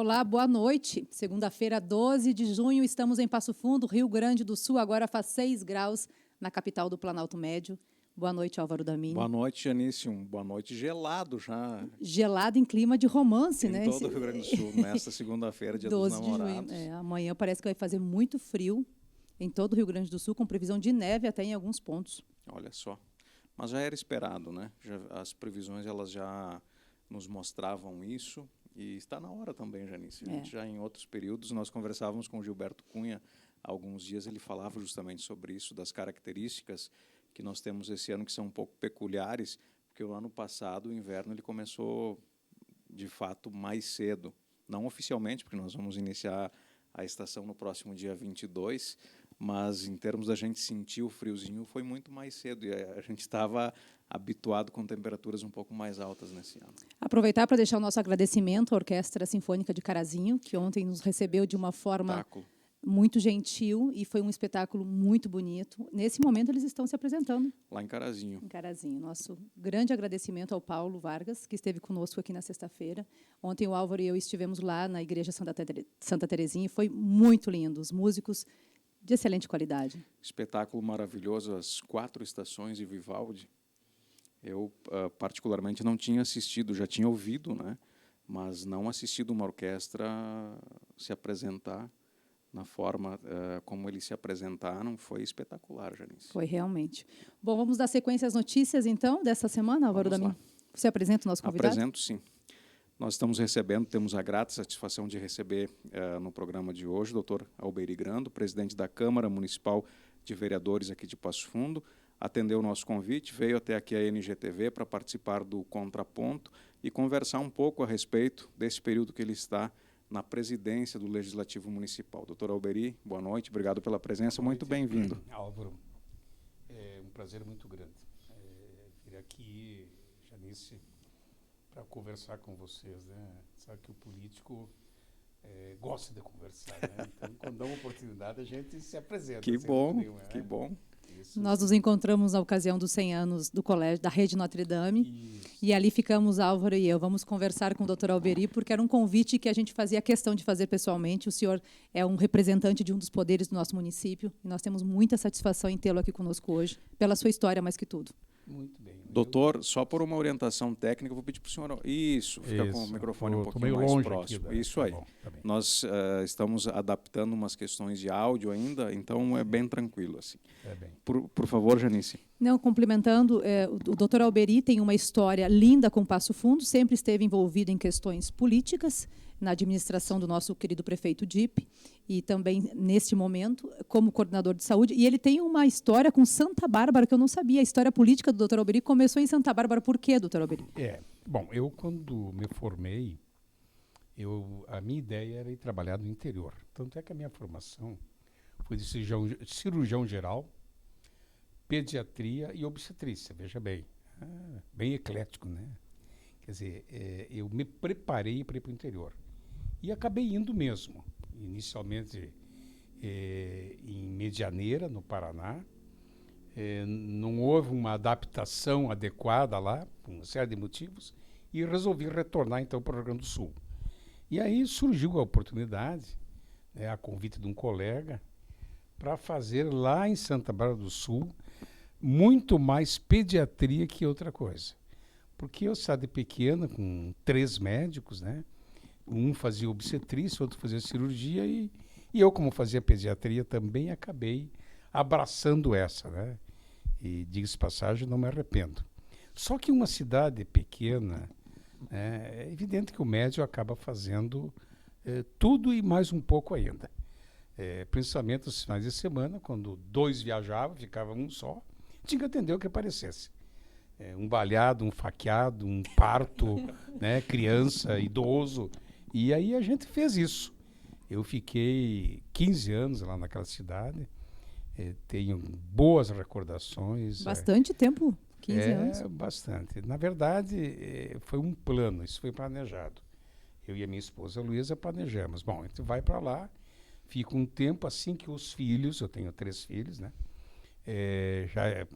Olá, boa noite. Segunda-feira, 12 de junho, estamos em Passo Fundo, Rio Grande do Sul. Agora faz 6 graus na capital do Planalto Médio. Boa noite, Álvaro Damini. Boa noite, Janice. Boa noite gelado já. Gelado em clima de romance, né? Em todo o Rio Grande do Sul, nesta segunda-feira, dia dos 12 de namorados. junho. Amanhã parece que vai fazer muito frio em todo o Rio Grande do Sul, com previsão de neve até em alguns pontos. Olha só. Mas já era esperado, né? As previsões elas já nos mostravam isso. E está na hora também, Janice. Já em outros períodos, nós conversávamos com o Gilberto Cunha há alguns dias, ele falava justamente sobre isso, das características que nós temos esse ano que são um pouco peculiares, porque o ano passado, o inverno, ele começou, de fato, mais cedo. Não oficialmente, porque nós vamos iniciar a estação no próximo dia 22, mas em termos da gente sentir o friozinho, foi muito mais cedo, e a gente estava habituado com temperaturas um pouco mais altas nesse ano. Aproveitar para deixar o nosso agradecimento à Orquestra Sinfônica de Carazinho, que ontem nos recebeu de uma forma muito gentil e foi um espetáculo muito bonito. Nesse momento, eles estão se apresentando. Lá em Carazinho. Em Carazinho. Nosso grande agradecimento ao Paulo Vargas, que esteve conosco aqui na sexta-feira. Ontem o Álvaro e eu estivemos lá na Igreja Santa Terezinha e foi muito lindo. Os músicos de excelente qualidade. Espetáculo maravilhoso, as 4 estações de Vivaldi. Eu, particularmente, não tinha assistido, já tinha ouvido, né? Mas não assistido uma orquestra se apresentar na forma como eles se apresentaram, foi espetacular, Janice. Foi realmente. Bom, vamos dar sequência às notícias, então, dessa semana, Álvaro Damini? Você apresenta o nosso convidado? Apresento, sim. Nós estamos recebendo, temos a grata satisfação de receber no programa de hoje o Dr. Alberi Grando, presidente da Câmara Municipal de Vereadores aqui de Passo Fundo. Atendeu o nosso convite, veio até aqui a NGTV para participar do Contraponto e conversar um pouco a respeito desse período que ele está na presidência do Legislativo Municipal. Doutor Alberi, boa noite, obrigado pela presença, muito bem-vindo. Álvaro, é um prazer muito grande vir aqui, Janice, para conversar com vocês, né? Sabe que o político gosta de conversar, né? Então, quando dá uma oportunidade, a gente se apresenta. Que bom, que bom. Isso. Nós nos encontramos na ocasião dos 100 anos do colégio, da Rede Notre Dame, e ali ficamos, Álvaro e eu. Vamos conversar com o Dr. Alberi, porque era um convite que a gente fazia questão de fazer pessoalmente. O senhor é um representante de um dos poderes do nosso município, e nós temos muita satisfação em tê-lo aqui conosco hoje, pela sua história mais que tudo. Muito bem. Doutor, só por uma orientação técnica, eu vou pedir para o senhor... Fica com o microfone um pouquinho mais próximo. Aqui, isso aí. Tá bom, tá bem. Nós estamos adaptando umas questões de áudio ainda, então é bem tranquilo. Assim. Bem. Por favor, Janice. Não, complementando, o doutor Alberi tem uma história linda com Passo Fundo, sempre esteve envolvido em questões políticas, na administração do nosso querido prefeito Dipp, e também, neste momento, como coordenador de saúde. E ele tem uma história com Santa Bárbara, que eu não sabia. A história política do doutor Alberi começou em Santa Bárbara. Por quê, doutor Alberi? Bom, eu, quando me formei, a minha ideia era ir trabalhar no interior. Tanto é que a minha formação foi de cirurgião geral, pediatria e obstetrícia, veja bem. Bem eclético, né? Quer dizer, eu me preparei para ir para o interior. E acabei indo mesmo. Inicialmente em Medianeira, no Paraná. Não houve uma adaptação adequada lá, por uma série de motivos, e resolvi retornar, então, para o Rio Grande do Sul. E aí surgiu a oportunidade, a convite de um colega, para fazer lá em Santa Bárbara do Sul muito mais pediatria que outra coisa. Porque eu saí de pequena com 3 médicos, né? Um fazia obstetrícia, outro fazia cirurgia e eu, como fazia pediatria, também acabei abraçando essa, né? E, diga-se passagem, não me arrependo. Só que uma cidade pequena, é evidente que o médico acaba fazendo tudo e mais um pouco ainda. Principalmente nos finais de semana, quando 2 viajavam, ficava um só, tinha que atender o que aparecesse. Um baleado, um faqueado, um parto, né, criança, idoso. E aí a gente fez isso. Eu fiquei 15 anos lá naquela cidade, tenho boas recordações. Bastante tempo, 15 anos. Bastante. Na verdade, foi um plano, isso foi planejado. Eu e a minha esposa Luísa planejamos. Bom, a gente vai para lá, fica um tempo assim que os filhos, eu tenho 3 filhos, né, já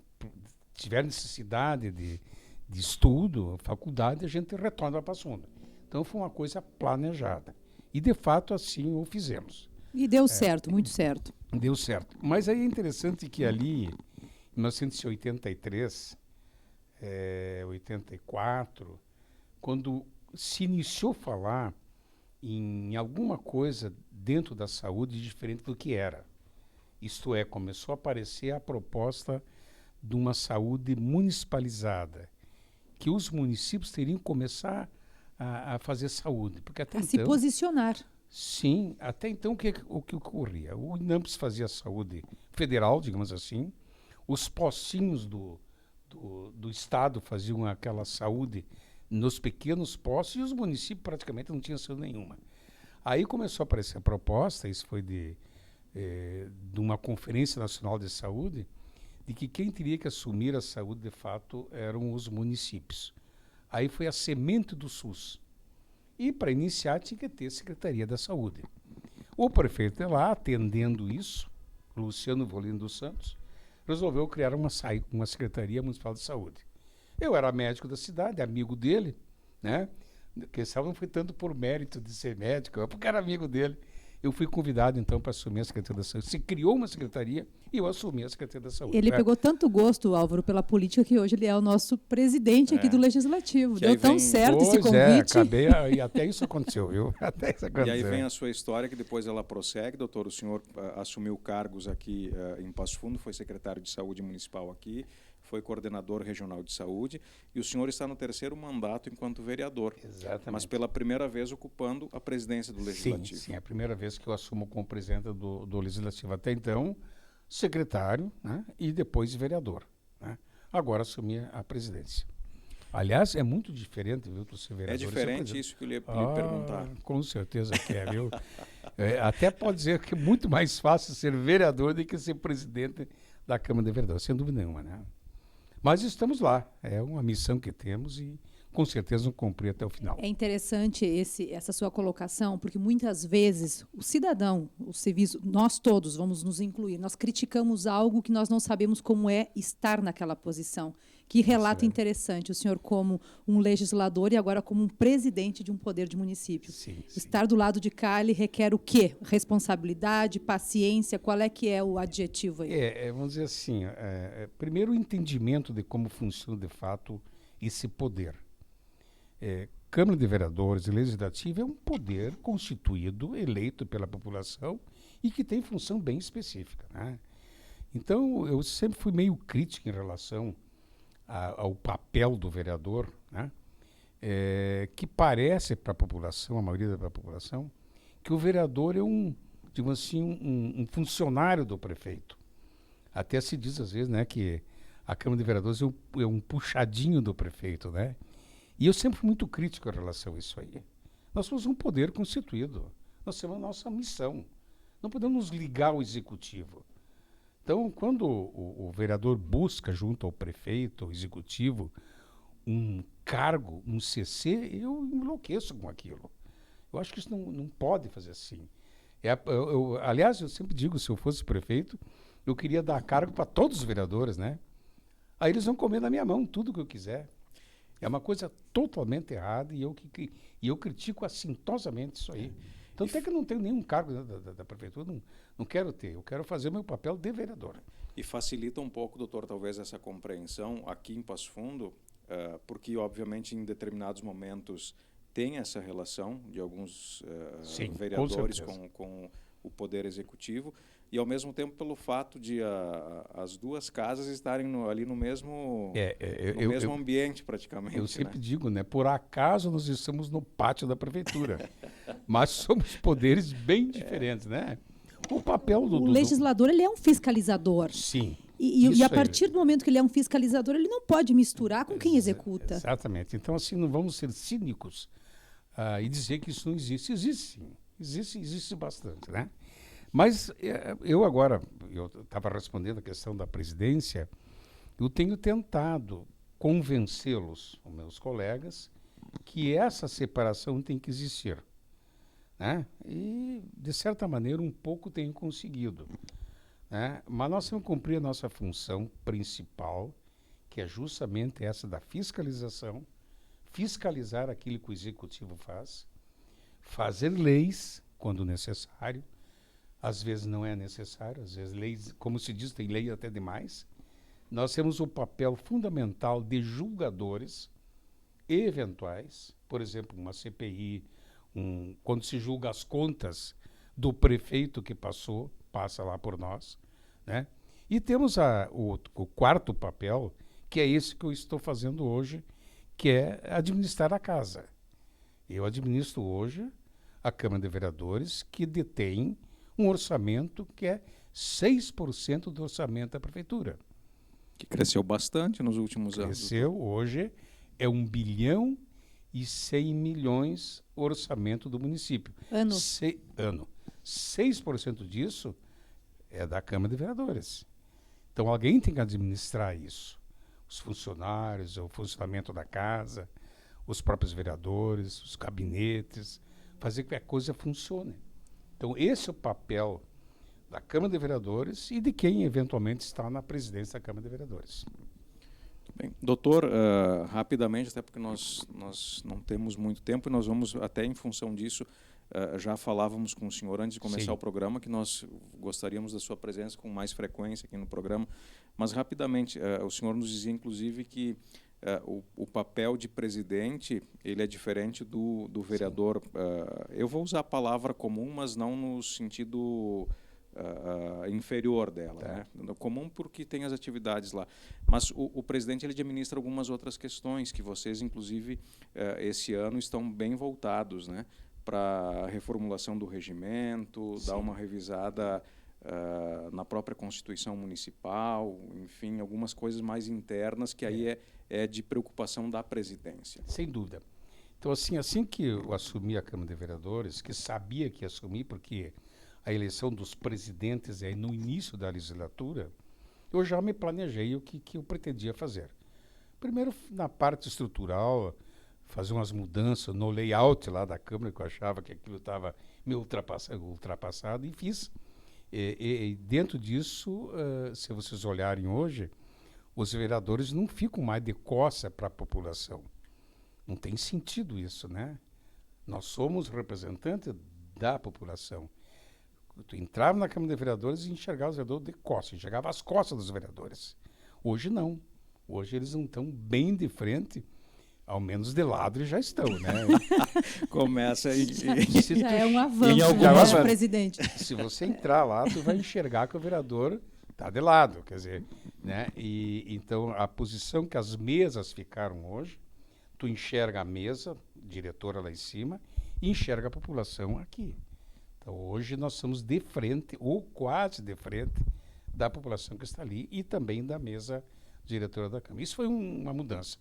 tiver necessidade de estudo, faculdade, a gente retorna para Passo Fundo. Então foi uma coisa planejada. E, de fato, assim o fizemos. E deu certo, muito certo. Deu certo. Mas aí é interessante que ali, em 1983, 84, quando se iniciou a falar em alguma coisa dentro da saúde diferente do que era. Isto é, começou a aparecer a proposta de uma saúde municipalizada, que os municípios teriam que começar a fazer saúde. Porque até Se posicionar. Sim, até então o que ocorria? O INAMPS fazia saúde federal, digamos assim, os postinhos do Estado faziam aquela saúde nos pequenos postos e os municípios praticamente não tinham saúde nenhuma. Aí começou a aparecer a proposta, isso foi de uma Conferência Nacional de Saúde, de que quem teria que assumir a saúde de fato eram os municípios. Aí foi a semente do SUS. E para iniciar tinha que ter Secretaria da Saúde. O prefeito de lá, atendendo isso, Luciano Volino dos Santos, resolveu criar uma Secretaria Municipal de Saúde. Eu era médico da cidade, amigo dele, né? Que não foi tanto por mérito de ser médico, porque era amigo dele. Eu fui convidado, então, para assumir a Secretaria da Saúde. Se criou uma secretaria e eu assumi a Secretaria da Saúde. Ele pegou tanto gosto, Álvaro, pela política, que hoje ele é o nosso presidente aqui do Legislativo. Deu tão certo esse convite. E até isso aconteceu, viu? Até isso aconteceu. E aí vem a sua história, que depois ela prossegue. Doutor, o senhor assumiu cargos aqui em Passo Fundo, foi secretário de Saúde Municipal aqui, foi coordenador regional de saúde, e o senhor está no 3º mandato enquanto vereador. Exatamente. Mas pela primeira vez ocupando a presidência do Legislativo. Sim, é a primeira vez que eu assumo como presidente do Legislativo. Até então, secretário, né, e depois vereador. Né? Agora assumi a presidência. Aliás, é muito diferente, viu, tu ser vereador. É diferente isso que eu lhe perguntar. Com certeza que é, viu? Até pode dizer que é muito mais fácil ser vereador do que ser presidente da Câmara de Vereadores, sem dúvida nenhuma, né? Mas estamos lá, é uma missão que temos e com certeza vamos cumprir até o final. É interessante essa sua colocação, porque muitas vezes o cidadão, o serviço, nós todos vamos nos incluir, nós criticamos algo que nós não sabemos como é estar naquela posição. Que relato interessante, o senhor como um legislador e agora como um presidente de um poder de município. Sim. Estar do lado de cá, ele requer o quê? Responsabilidade, paciência, qual é que é o adjetivo aí? Vamos dizer assim, primeiro o entendimento de como funciona de fato esse poder. Câmara de Vereadores e Legislativo é um poder constituído, eleito pela população e que tem função bem específica. Né? Então, eu sempre fui meio crítico em relação ao papel do vereador, né? Que parece para a população, a maioria da população, que o vereador é digamos assim, um funcionário do prefeito. Até se diz às vezes, né, que a Câmara de Vereadores é um puxadinho do prefeito, né? E eu sempre fui muito crítico em relação a isso aí. Nós somos um poder constituído, nós temos a nossa missão, não podemos nos ligar ao executivo. Então, quando o vereador busca junto ao prefeito, ao executivo, um cargo, um CC, eu enlouqueço com aquilo. Eu acho que isso não pode fazer assim. Aliás, eu sempre digo, se eu fosse prefeito, eu queria dar cargo para todos os vereadores, né? Aí eles vão comer na minha mão tudo que eu quiser. É uma coisa totalmente errada e eu critico assintosamente isso aí. Tanto é que eu não tenho nenhum cargo da prefeitura, não quero ter. Eu quero fazer o meu papel de vereador. E facilita um pouco, doutor, talvez essa compreensão aqui em Passo Fundo, porque, obviamente, em determinados momentos tem essa relação de alguns vereadores com o Poder Executivo, e, ao mesmo tempo, pelo fato de as duas casas estarem ali no mesmo, mesmo ambiente, praticamente. Eu sempre digo, né? Por acaso nós estamos no pátio da prefeitura, mas somos poderes bem diferentes, né? O papel o legislador, ele é um fiscalizador. Sim. E a partir do momento que ele é um fiscalizador, ele não pode misturar com quem executa. Exatamente. Então, assim, não vamos ser cínicos e dizer que isso não existe. Existe sim. Existe bastante, né? Mas eu estava respondendo a questão da presidência, eu tenho tentado convencê-los, os meus colegas, que essa separação tem que existir. Né? E, de certa maneira, um pouco tenho conseguido. Né? Mas nós temos que cumprir a nossa função principal, que é justamente essa da fiscalização, fiscalizar aquilo que o executivo faz, fazer leis quando necessário, às vezes não é necessário, às vezes leis, como se diz, tem lei até demais. Nós temos o papel fundamental de julgadores eventuais, por exemplo, uma CPI, quando se julga as contas do prefeito que passa lá por nós, né? E temos o quarto papel, que é esse que eu estou fazendo hoje, que é administrar a casa. Eu administro hoje a Câmara de Vereadores, que detém um orçamento que é 6% do orçamento da Prefeitura. Que cresceu bastante nos últimos anos. Cresceu, hoje é 1 bilhão e 100 milhões o orçamento do município. Ano. 6% disso é da Câmara de Vereadores. Então alguém tem que administrar isso. Os funcionários, o funcionamento da casa, os próprios vereadores, os gabinetes, fazer que a coisa funcione. Então esse é o papel da Câmara de Vereadores e de quem eventualmente está na presidência da Câmara de Vereadores. Bem, doutor, rapidamente, até porque nós não temos muito tempo e nós vamos, até em função disso, já falávamos com o senhor antes de começar o programa, que nós gostaríamos da sua presença com mais frequência aqui no programa, mas rapidamente, o senhor nos dizia, inclusive, que o papel de presidente ele é diferente do vereador. Eu vou usar a palavra comum, mas não no sentido inferior dela, né? Comum porque tem as atividades lá, mas o presidente ele administra algumas outras questões que vocês, inclusive, esse ano estão bem voltados, né, para a reformulação do regimento, dar uma revisada na própria Constituição Municipal, enfim, algumas coisas mais internas que aí é de preocupação da presidência. Sem dúvida. Então, assim que eu assumi a Câmara de Vereadores, que sabia que ia assumir, porque a eleição dos presidentes é no início da legislatura, eu já me planejei o que eu pretendia fazer. Primeiro, na parte estrutural, fazer umas mudanças no layout lá da Câmara, que eu achava que aquilo estava meio ultrapassado, e fiz. E dentro disso, se vocês olharem hoje, os vereadores não ficam mais de costa para a população. Não tem sentido isso, né? Nós somos representantes da população. Tu entrava na Câmara de Vereadores e enxergava os vereadores de costas, enxergava as costas dos vereadores. Hoje não. Hoje eles não estão bem de frente, ao menos de lado eles já estão, né? Começa aí. Já é um avanço, presidente. Se você entrar lá, tu vai enxergar que o vereador está de lado, quer dizer, né? E então a posição que as mesas ficaram hoje, tu enxerga a mesa, diretora lá em cima, e enxerga a população aqui. Então hoje nós estamos de frente, ou quase de frente, da população que está ali e também da mesa diretora da Câmara. Isso foi uma mudança.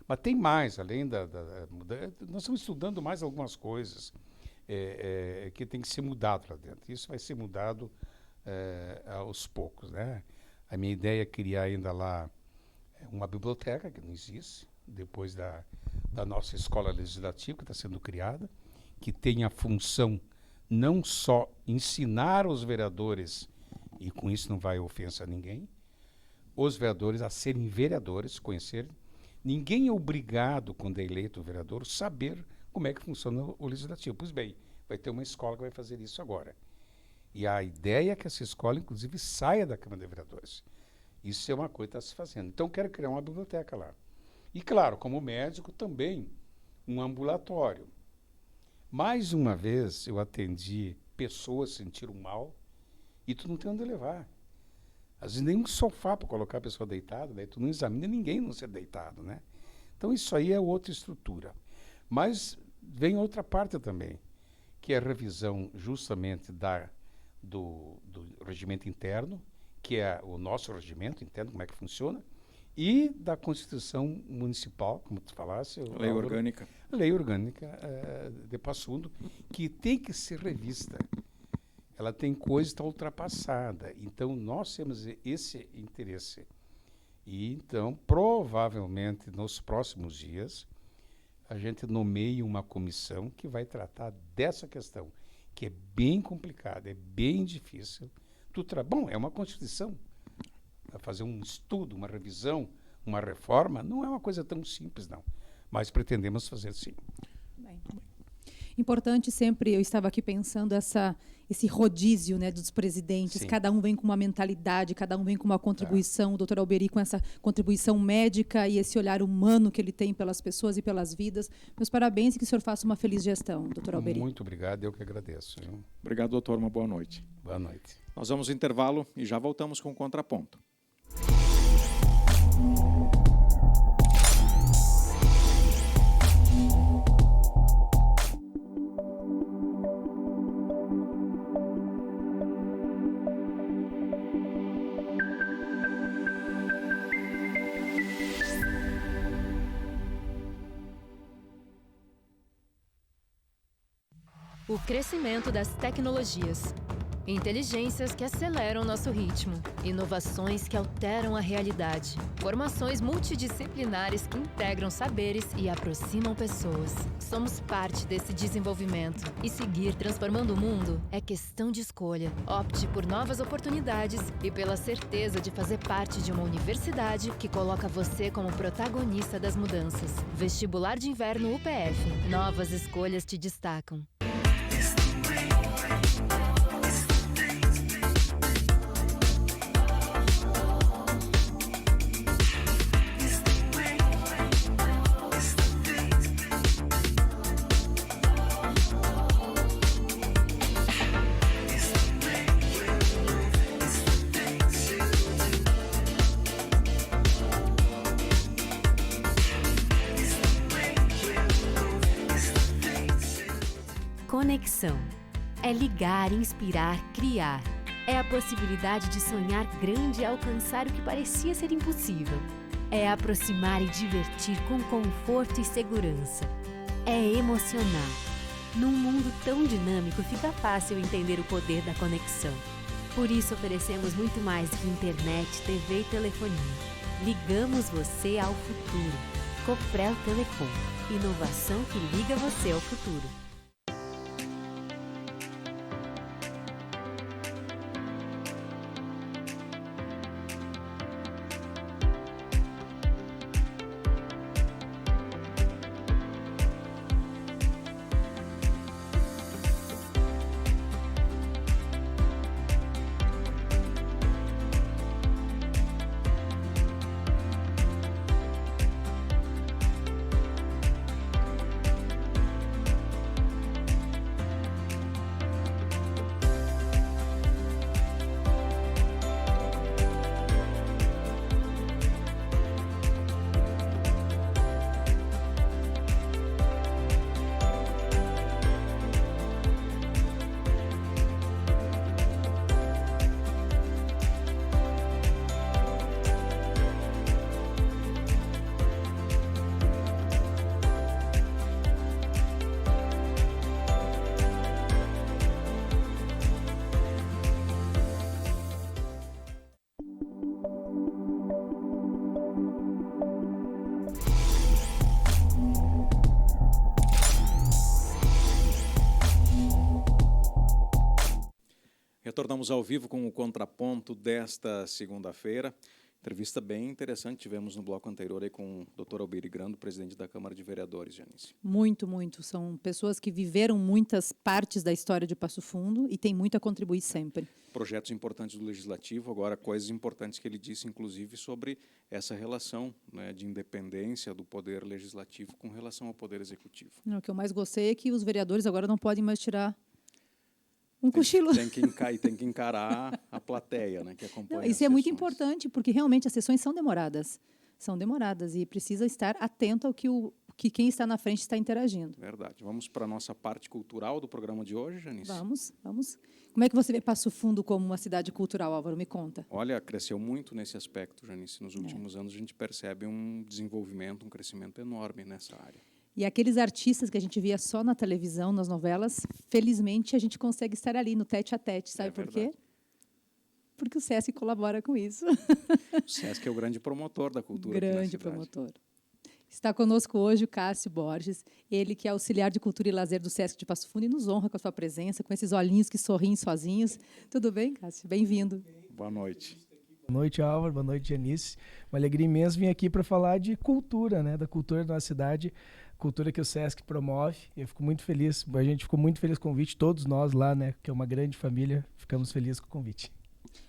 Mas tem mais, além da mudança, nós estamos estudando mais algumas coisas que tem que ser mudado lá dentro. Isso vai ser mudado aos poucos, né? A minha ideia é criar ainda lá uma biblioteca, que não existe, depois da nossa escola legislativa, que está sendo criada, que tem a função não só ensinar os vereadores, e com isso não vai ofensa a ninguém, os vereadores a serem vereadores, conhecerem. Ninguém é obrigado, quando é eleito o vereador, saber como é que funciona o legislativo. Pois bem, vai ter uma escola que vai fazer isso agora. E a ideia é que essa escola, inclusive, saia da Câmara de Vereadores. Isso é uma coisa que está se fazendo. Então, quero criar uma biblioteca lá. E, claro, como médico, também um ambulatório. Mais uma vez, eu atendi pessoas que sentiram mal e tu não tem onde levar. Às vezes nem um sofá para colocar a pessoa deitada, daí tu não examina ninguém não ser deitado, né? Então isso aí é outra estrutura. Mas vem outra parte também, que é a revisão justamente do regimento interno, que é o nosso regimento interno, como é que funciona, e da Constituição Municipal, como tu falasse. Lei orgânica. Lei orgânica de Passo Fundo, que tem que ser revista. Ela tem coisa que está ultrapassada. Então, nós temos esse interesse. E, então, provavelmente, nos próximos dias, a gente nomeia uma comissão que vai tratar dessa questão, que é bem complicada, é bem difícil. Bom, é uma Constituição. Fazer um estudo, uma revisão, uma reforma, não é uma coisa tão simples, não. Mas pretendemos fazer sim. Bem. Importante sempre, eu estava aqui pensando, esse rodízio, né, dos presidentes, Sim. cada um vem com uma mentalidade, cada um vem com uma contribuição, o doutor Alberi com essa contribuição médica e esse olhar humano que ele tem pelas pessoas e pelas vidas. Meus parabéns e que o senhor faça uma feliz gestão, doutor Alberi. Muito obrigado, eu que agradeço. Viu? Obrigado, doutor. Uma boa noite. Boa noite. Nós vamos ao intervalo e já voltamos com o Contraponto. O crescimento das tecnologias. Inteligências que aceleram nosso ritmo. Inovações que alteram a realidade. Formações multidisciplinares que integram saberes e aproximam pessoas. Somos parte desse desenvolvimento. E seguir transformando o mundo é questão de escolha. Opte por novas oportunidades e pela certeza de fazer parte de uma universidade que coloca você como protagonista das mudanças. Vestibular de Inverno UPF. Novas escolhas te destacam. Conexão. É ligar, inspirar, criar. É a possibilidade de sonhar grande e alcançar o que parecia ser impossível. É aproximar e divertir com conforto e segurança. É emocionar. Num mundo tão dinâmico, fica fácil entender o poder da conexão. Por isso oferecemos muito mais que internet, TV e telefonia. Ligamos você ao futuro. Coprel Telecom. Inovação que liga você ao futuro. Retornamos ao vivo com o Contraponto desta segunda-feira. Entrevista bem interessante, tivemos no bloco anterior aí com o doutor Alberi Grando, presidente da Câmara de Vereadores, Janice. Muito, muito. São pessoas que viveram muitas partes da história de Passo Fundo e têm muito a contribuir sempre. Projetos importantes do Legislativo, agora coisas importantes que ele disse, inclusive, sobre essa relação, né, de independência do Poder Legislativo com relação ao Poder Executivo. O que eu mais gostei é que os vereadores agora não podem mais tirar um cochilo. Tem que encarar a plateia, né, que acompanha. Não, isso é muito importante, porque realmente as sessões são demoradas. São demoradas e precisa estar atento ao que quem está na frente está interagindo. Verdade. Vamos para a nossa parte cultural do programa de hoje, Janice? Vamos. Como é que você vê Passo Fundo como uma cidade cultural, Álvaro? Me conta. Olha, cresceu muito nesse aspecto, Janice. Nos últimos anos a gente percebe um desenvolvimento, um crescimento enorme nessa área. E aqueles artistas que a gente via só na televisão, nas novelas, felizmente a gente consegue estar ali no tete-a-tete. Sabe por quê? Porque o SESC colabora com isso. O SESC é o grande promotor da cultura. Grande promotor. Está conosco hoje o Cássio Borges, ele que é auxiliar de Cultura e Lazer do SESC de Passo Fundo e nos honra com a sua presença, com esses olhinhos que sorriem sozinhos. Tudo bem, Cássio? Bem-vindo. Boa noite. Boa noite, Álvaro. Boa noite, Janice. Uma alegria imensa vir aqui para falar de cultura, né? Da cultura da nossa cidade, cultura que o SESC promove. Eu fico muito feliz, a gente ficou muito feliz com o convite, todos nós lá, né? Que é uma grande família, ficamos felizes com o convite.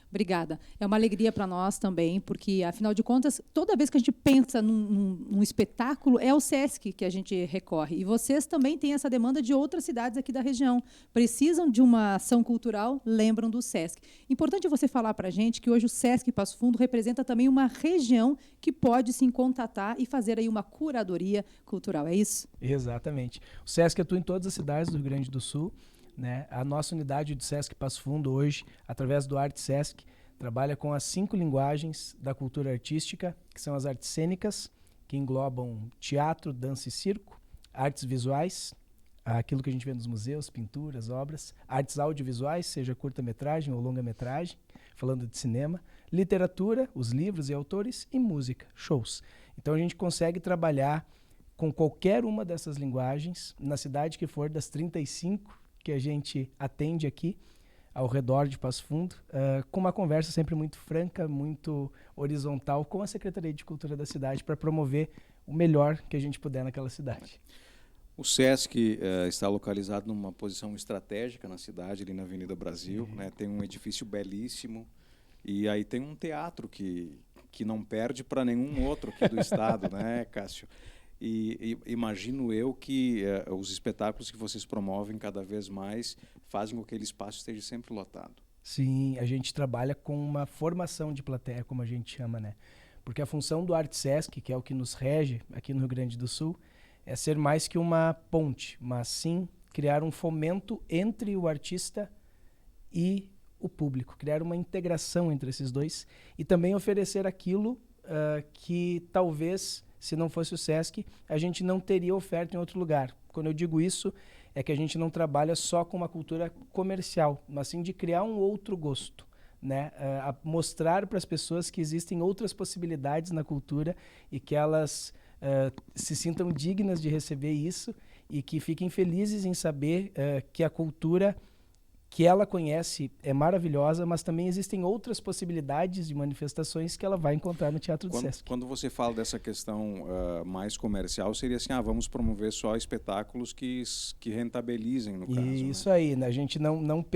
Obrigada. É uma alegria para nós também, porque, afinal de contas, toda vez que a gente pensa num espetáculo, é o SESC que a gente recorre. E vocês também têm essa demanda de outras cidades aqui da região. Precisam de uma ação cultural, lembram do SESC. Importante você falar para a gente que hoje o SESC Passo Fundo representa também uma região que pode se contatar e fazer aí uma curadoria cultural, é isso? Exatamente. O SESC atua em todas as cidades do Rio Grande do Sul. Né? A nossa unidade do SESC Passo Fundo hoje, através do Arte SESC, trabalha com as 5 linguagens da cultura artística, que são as artes cênicas, que englobam teatro, dança e circo, artes visuais, aquilo que a gente vê nos museus, pinturas, obras, artes audiovisuais, seja curta-metragem ou longa-metragem, falando de cinema, literatura, os livros e autores, e música, shows. Então a gente consegue trabalhar com qualquer uma dessas linguagens, na cidade que for, das 35 que a gente atende aqui ao redor de Passo Fundo, com uma conversa sempre muito franca, muito horizontal com a Secretaria de Cultura da cidade para promover o melhor que a gente puder naquela cidade. O SESC está localizado numa posição estratégica na cidade, ali na Avenida Brasil, né? Tem um edifício belíssimo e aí tem um teatro que não perde para nenhum outro aqui do estado, né, Cássio? E imagino eu que os espetáculos que vocês promovem cada vez mais fazem com que aquele espaço esteja sempre lotado. Sim, a gente trabalha com uma formação de plateia, como a gente chama, né? Porque a função do Arte SESC, que é o que nos rege aqui no Rio Grande do Sul, é ser mais que uma ponte, mas sim criar um fomento entre o artista e o público, criar uma integração entre esses dois e também oferecer aquilo que talvez, se não fosse o SESC, a gente não teria oferta em outro lugar. Quando eu digo isso, é que a gente não trabalha só com uma cultura comercial, mas sim de criar um outro gosto, né? Mostrar para as pessoas que existem outras possibilidades na cultura e que elas se sintam dignas de receber isso e que fiquem felizes em saber que a cultura que ela conhece é maravilhosa, mas também existem outras possibilidades de manifestações que ela vai encontrar no Teatro do SESC. Quando você fala dessa questão mais comercial, seria assim, vamos promover só espetáculos que rentabilizem, no caso. Isso, né? aí, né? A gente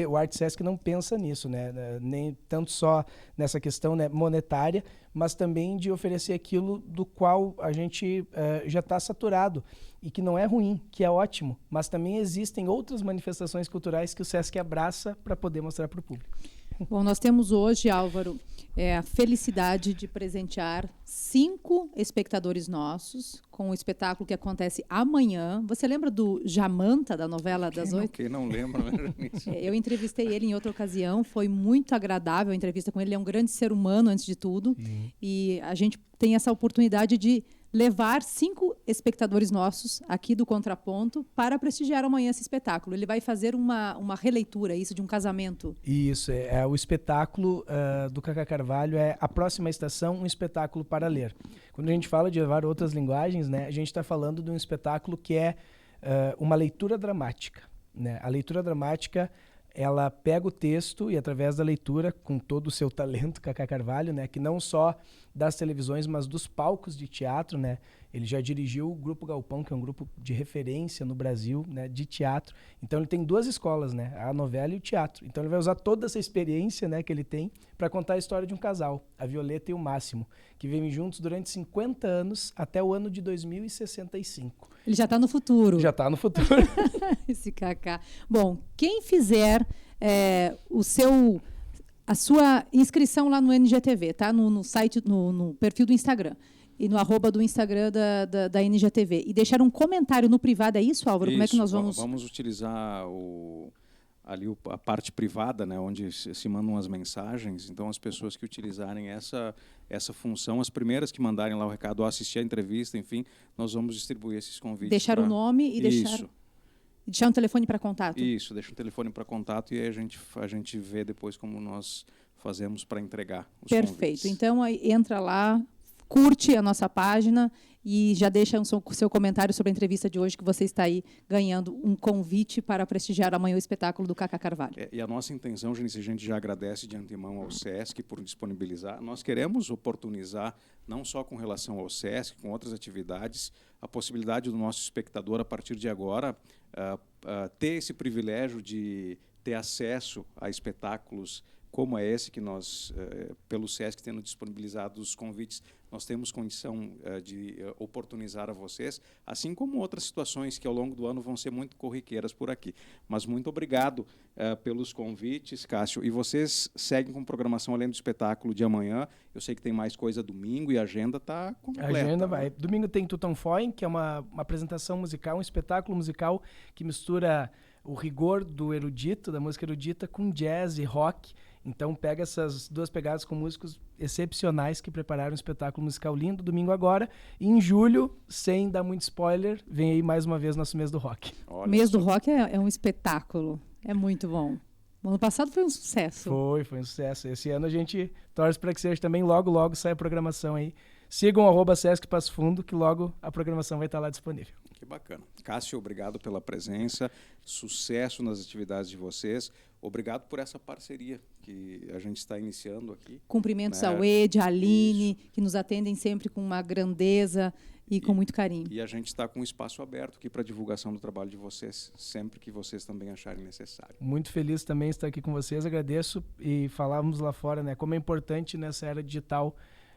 o Arte SESC não pensa nisso, né? Nem tanto só nessa questão, né, monetária, mas também de oferecer aquilo do qual a gente já está saturado e que não é ruim, que é ótimo, mas também existem outras manifestações culturais que o SESC abraça para poder mostrar para o público. Bom, nós temos hoje, Álvaro, a felicidade de presentear 5 espectadores nossos com o espetáculo que acontece amanhã. Você lembra do Jamanta, da novela das 8? Quem não lembra, né? Eu entrevistei ele em outra ocasião, foi muito agradável a entrevista com ele. Ele é um grande ser humano, antes de tudo. Sim. E a gente tem essa oportunidade de levar 5 espectadores nossos aqui do Contraponto para prestigiar amanhã esse espetáculo. Ele vai fazer uma releitura, isso, de um casamento. Isso, é o espetáculo do Cacá Carvalho, é A Próxima Estação, um espetáculo para ler. Quando a gente fala de levar outras linguagens, né, a gente está falando de um espetáculo que é uma leitura dramática, né? A leitura dramática, ela pega o texto e, através da leitura, com todo o seu talento, Cacá Carvalho, né, que não só das televisões, mas dos palcos de teatro, né? Ele já dirigiu o Grupo Galpão, que é um grupo de referência no Brasil, né, de teatro. Então ele tem 2 escolas, né, a novela e o teatro. Então ele vai usar toda essa experiência, né, que ele tem para contar a história de um casal, a Violeta e o Máximo, que vivem juntos durante 50 anos até o ano de 2065. Ele já está no futuro. Já está no futuro. Esse Cacá. Bom, quem fizer a sua inscrição lá no NGTV, tá? No site, no perfil do Instagram e no @ do Instagram da NGTV, e deixar um comentário no privado, é isso, Álvaro? Isso, como é que nós vamos... Vamos utilizar a parte privada, né, onde se mandam as mensagens. Então, as pessoas que utilizarem essa função, as primeiras que mandarem lá o recado, ou assistir a entrevista, enfim, nós vamos distribuir esses convites. Deixar o nome e deixar um telefone para contato. Isso, deixa um telefone para contato e aí a gente vê depois como nós fazemos para entregar os Perfeito. convites. Então, aí, entra lá, curte a nossa página e já deixa o seu comentário sobre a entrevista de hoje, que você está aí ganhando um convite para prestigiar amanhã o espetáculo do Cacá Carvalho. E a nossa intenção, Janice, a gente já agradece de antemão ao SESC por disponibilizar. Nós queremos oportunizar, não só com relação ao SESC, com outras atividades, a possibilidade do nosso espectador, a partir de agora, ter esse privilégio de ter acesso a espetáculos como é esse que nós, pelo SESC, tendo disponibilizado os convites, nós temos condição de oportunizar a vocês, assim como outras situações que ao longo do ano vão ser muito corriqueiras por aqui. Mas muito obrigado pelos convites, Cássio. E vocês seguem com programação além do espetáculo de amanhã. Eu sei que tem mais coisa domingo e a agenda está completa. A agenda vai. Domingo tem Tutanfoin, que é uma apresentação musical, um espetáculo musical que mistura o rigor do erudito, da música erudita, com jazz e rock. Então pega essas duas pegadas com músicos excepcionais que prepararam um espetáculo musical lindo. Domingo agora. E em julho, sem dar muito spoiler, vem aí mais uma vez nosso mês do rock. O mês do rock é um espetáculo. É muito bom. O ano passado foi um sucesso. Foi um sucesso. Esse ano a gente torce para que seja também. Logo sai a programação aí. Sigam @Sesc Passo Fundo, que logo a programação vai estar lá disponível. Que bacana. Cássio, obrigado pela presença, sucesso nas atividades de vocês. Obrigado por essa parceria que a gente está iniciando aqui. Cumprimentos ao Ed, à Aline, que nos atendem sempre com uma grandeza e com muito carinho. E a gente está com um espaço aberto aqui para divulgação do trabalho de vocês, sempre que vocês também acharem necessário. Muito feliz também estar aqui com vocês, agradeço. E falávamos lá fora, né, como é importante nessa era digital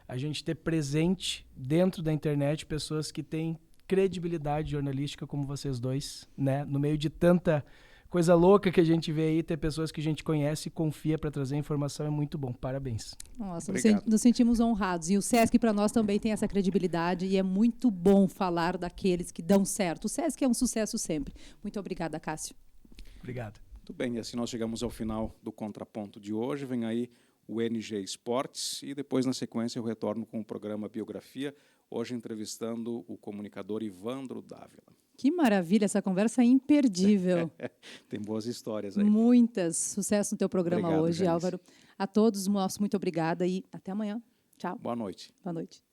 a gente ter presente dentro da internet pessoas que têm credibilidade jornalística como vocês dois, né? No meio de tanta coisa louca que a gente vê aí, ter pessoas que a gente conhece e confia para trazer informação é muito bom. Parabéns. Nossa, nos sentimos honrados. E o SESC, para nós, também tem essa credibilidade e é muito bom falar daqueles que dão certo. O SESC é um sucesso sempre. Muito obrigada, Cássio. Obrigado. Muito bem, e assim nós chegamos ao final do Contraponto de hoje. Vem aí o NG Esportes e depois, na sequência, eu retorno com o programa Biografia, hoje entrevistando o comunicador Ivandro Dávila. Que maravilha, essa conversa é imperdível. Tem boas histórias aí. Muitas. Sucesso no teu programa. Obrigado, hoje, Janice. Álvaro. A todos, nosso muito obrigada e até amanhã. Tchau. Boa noite. Boa noite.